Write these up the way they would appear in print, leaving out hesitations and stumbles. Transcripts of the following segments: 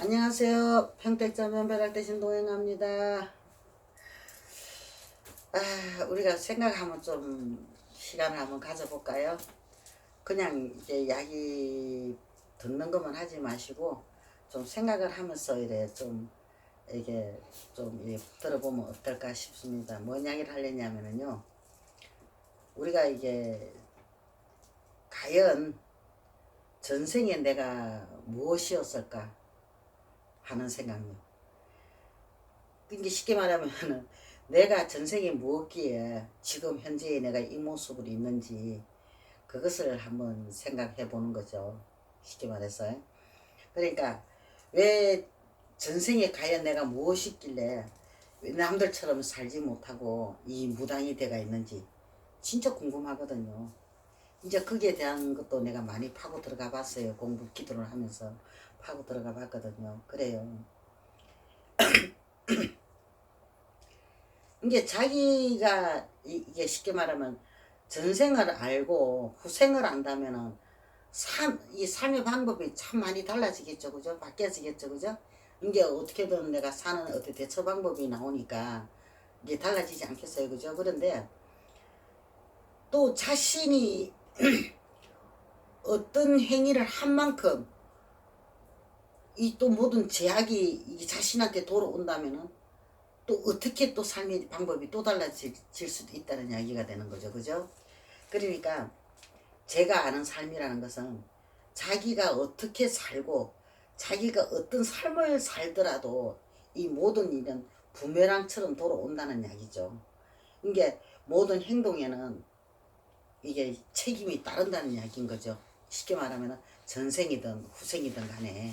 안녕하세요. 평택자 면배락 대신 동행합니다. 우리가 생각하면 좀 시간을 한번 가져볼까요? 그냥 이제 이야기 듣는 것만 하지 마시고 좀 생각을 하면서 이게 좀 들어보면 어떨까 싶습니다. 뭔 이야기를 하려냐면요. 우리가 이게 과연 전생에 내가 무엇이었을까 하는 생각요. 이게 쉽게 말하면은 내가 전생에 무엇기에 지금 현재의 내가 이 모습으로 있는지 그것을 한번 생각해 보는 거죠. 쉽게 말해서. 그러니까 왜 전생에 과연 내가 무엇이길래 왜 남들처럼 살지 못하고 이 무당이 돼가 있는지 진짜 궁금하거든요. 이제 거기에 대한 것도 내가 많이 파고 들어가 봤어요. 공부 기도를 하면서 파고 들어가 봤거든요. 그래요. 이게 자기가 이게 쉽게 말하면 전생을 알고 후생을 안다면은 이 삶의 방법이 참 많이 달라지겠죠, 그죠? 바뀌어지겠죠, 그죠? 이게 어떻게든 내가 사는 어떤 대처 방법이 나오니까 이게 달라지지 않겠어요, 그죠? 그런데 또 자신이 어떤 행위를 한 만큼 이 또 모든 제약이 이 자신한테 돌아온다면은 또 어떻게 또 삶의 방법이 또 달라질 수도 있다는 이야기가 되는 거죠, 그죠? 그러니까 제가 아는 삶이라는 것은 자기가 어떻게 살고 자기가 어떤 삶을 살더라도 이 모든 일은 부메랑처럼 돌아온다는 이야기죠. 이게 모든 행동에는 이게 책임이 따른다는 이야기인 거죠. 쉽게 말하면 전생이든 후생이든 간에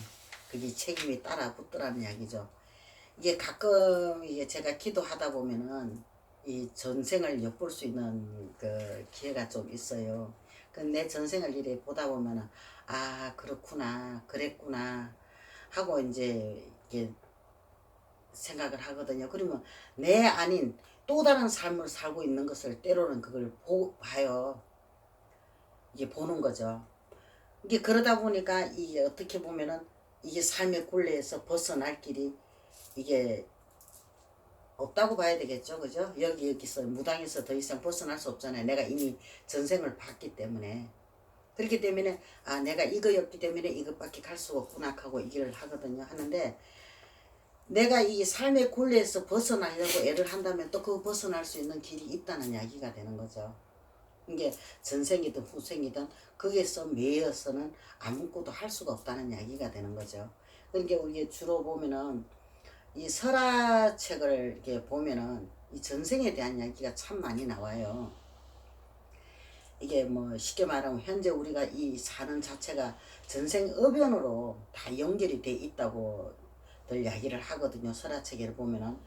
그게 책임이 따라 붙더라는 이야기죠. 이게 가끔 이게 제가 기도하다 보면은 이 전생을 엿볼 수 있는 그 기회가 좀 있어요. 그 내 전생을 이래 보다 보면은 아 그렇구나 그랬구나 하고 이제 이게 생각을 하거든요. 그러면 내 아닌 또 다른 삶을 살고 있는 것을 때로는 그걸 봐요. 이게 보는 거죠. 이게 그러다 보니까 이게 어떻게 보면은 이게 삶의 굴레에서 벗어날 길이 이게 없다고 봐야 되겠죠. 그죠? 여기서 무당에서 더 이상 벗어날 수 없잖아요. 내가 이미 전생을 봤기 때문에. 그렇기 때문에 아 내가 이거였기 때문에 이것밖에 갈 수가 없구나 하고 이 길을 하거든요. 하는데 내가 이 삶의 굴레에서 벗어나려고 애를 한다면 또 그 벗어날 수 있는 길이 있다는 이야기가 되는 거죠. 이게 전생이든 후생이든 거기에서 매여서는 아무것도 할 수가 없다는 이야기가 되는 거죠. 그러니까 우리 주로 보면은 이 설화책을 이렇게 보면은 이 전생에 대한 이야기가 참 많이 나와요. 이게 뭐 쉽게 말하면 현재 우리가 이 사는 자체가 전생 의변으로 다 연결이 돼 있다고 늘 이야기를 하거든요. 설화책에 보면은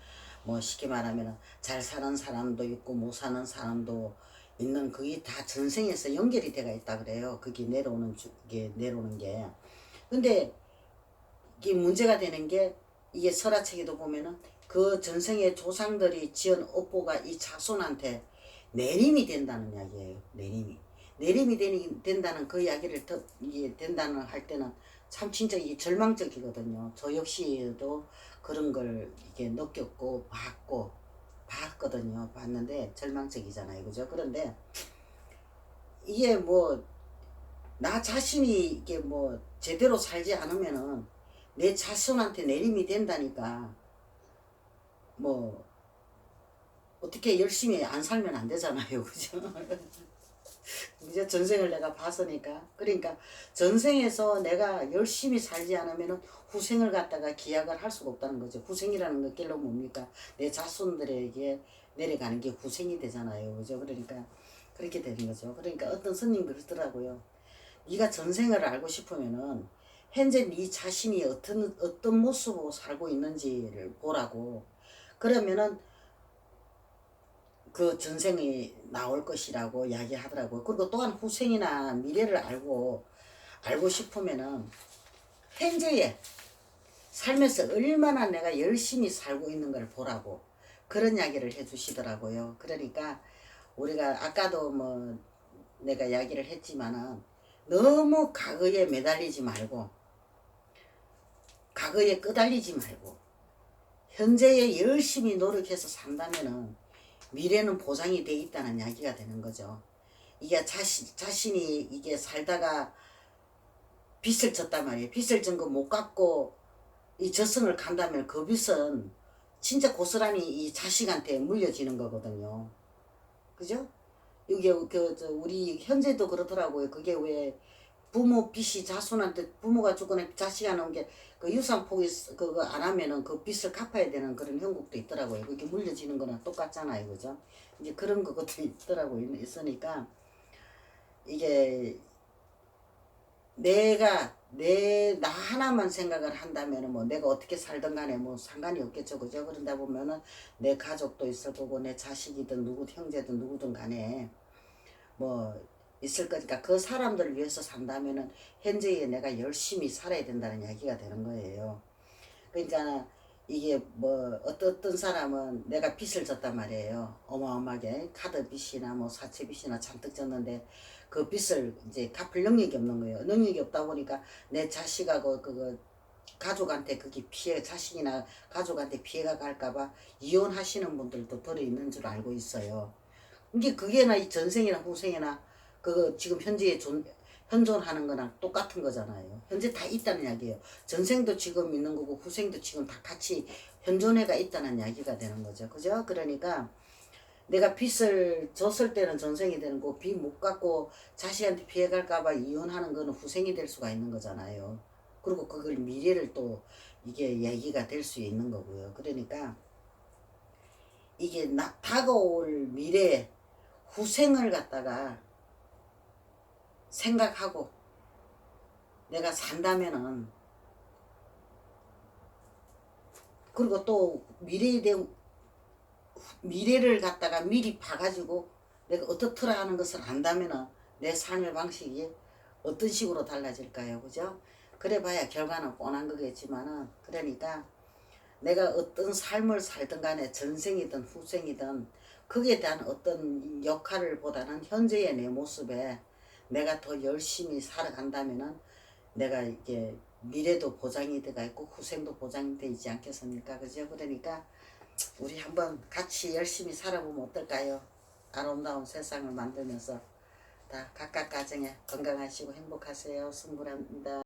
뭐 쉽게 말하면 잘 사는 사람도 있고 못 사는 사람도 있는 그게 다 전생에서 연결이 돼가 있다 그래요. 그게 이게 내려오는 게. 근데 이게 문제가 되는 게 이게 설화책에도 보면은 그 전생의 조상들이 지은 업보가 이 자손한테 내림이 된다는 이야기예요. 내림이 된다는 그 이야기를 이게 된다는 할 때는 참 진짜 이게 절망적이거든요. 저 역시도 그런 걸 이게 느꼈고 봤거든요. 봤는데 절망적이잖아요. 그죠? 그런데 이게 뭐 나 자신이 이게 뭐 제대로 살지 않으면은 내 자손한테 내림이 된다니까 뭐 어떻게 열심히 안 살면 안 되잖아요. 그죠? 이제 전생을 내가 봤으니까. 그러니까 전생에서 내가 열심히 살지 않으면 후생을 갖다가 기약을 할 수가 없다는 거죠. 후생이라는 게 결론 뭡니까? 내 자손들에게 내려가는 게 후생이 되잖아요. 그죠? 그러니까 그렇게 되는 거죠. 그러니까 어떤 스님 그러더라고요. 네가 전생을 알고 싶으면은 현재 네 자신이 어떤 모습으로 살고 있는지를 보라고. 그러면은 그 전생이 나올 것이라고 이야기하더라고요. 그리고 또한 후생이나 미래를 알고 싶으면은 현재의 삶에서 얼마나 내가 열심히 살고 있는 걸 보라고 그런 이야기를 해주시더라고요. 그러니까 우리가 아까도 뭐 내가 이야기를 했지만은 너무 과거에 매달리지 말고 과거에 끄달리지 말고 현재에 열심히 노력해서 산다면은 미래는 보장이 돼 있다는 이야기가 되는 거죠. 이게 자신이 이게 살다가 빚을 졌단 말이에요. 빚을 진 거 못 갚고 이 저승을 간다면 그 빚은 진짜 고스란히 이 자식한테 물려지는 거거든요. 그죠? 이게 우리 현재도 그러더라고요. 그게 왜 부모 빚이 자손한테 부모가 죽거나 자식한테 온 게 그 유산 포기 그거 안 하면은 그 빚을 갚아야 되는 그런 형국도 있더라고요. 그게 물려지는 거랑 똑같잖아요. 그죠? 이제 그런 것도 있더라고요. 있으니까 이게 나 하나만 생각을 한다면은 뭐 내가 어떻게 살든 간에 뭐 상관이 없겠죠. 그죠? 그런다 보면은 내 가족도 있을 거고 내 자식이든 누구 형제든 누구든 간에 뭐 있을 거니까 그 사람들을 위해서 산다면은 현재에 내가 열심히 살아야 된다는 이야기가 되는 거예요. 그러니까 이게 뭐 어떤 사람은 내가 빚을 졌단 말이에요. 어마어마하게 카드 빚이나 뭐 사채 빚이나 잔뜩 졌는데 그 빚을 이제 갚을 능력이 없는 거예요. 능력이 없다 보니까 내 자식하고 그거 가족한테 그게 자식이나 가족한테 피해가 갈까봐 이혼하시는 분들도 들어 있는 줄 알고 있어요. 이게 그게나 이 전생이나 후생이나 그거 지금 현존하는 거랑 똑같은 거잖아요. 현재 다 있다는 이야기예요. 전생도 지금 있는 거고 후생도 지금 다 같이 현존해가 있다는 이야기가 되는 거죠. 그죠? 그러니까 내가 빚을 줬을 때는 전생이 되는 거고 빚 못 갚고 자식한테 피해갈까봐 이혼하는 거는 후생이 될 수가 있는 거잖아요. 그리고 그걸 미래를 또 이게 얘기가 될 수 있는 거고요. 그러니까 이게 다가올 미래 후생을 갖다가 생각하고 내가 산다면은 그리고 또 미래를 갖다가 미리 봐가지고 내가 어떻더라 하는 것을 안다면은 내 삶의 방식이 어떤 식으로 달라질까요? 그죠? 그래 봐야 결과는 뻔한 거겠지만은 그러니까 내가 어떤 삶을 살든 간에 전생이든 후생이든 거기에 대한 어떤 역할을 보다는 현재의 내 모습에 내가 더 열심히 살아간다면은 내가 이게 미래도 보장이 돼가 있고 후생도 보장이 되지 않겠습니까? 그죠? 그러니까 우리 한번 같이 열심히 살아보면 어떨까요? 아름다운 세상을 만들면서 다 각각 가정에 건강하시고 행복하세요. 승부랍니다.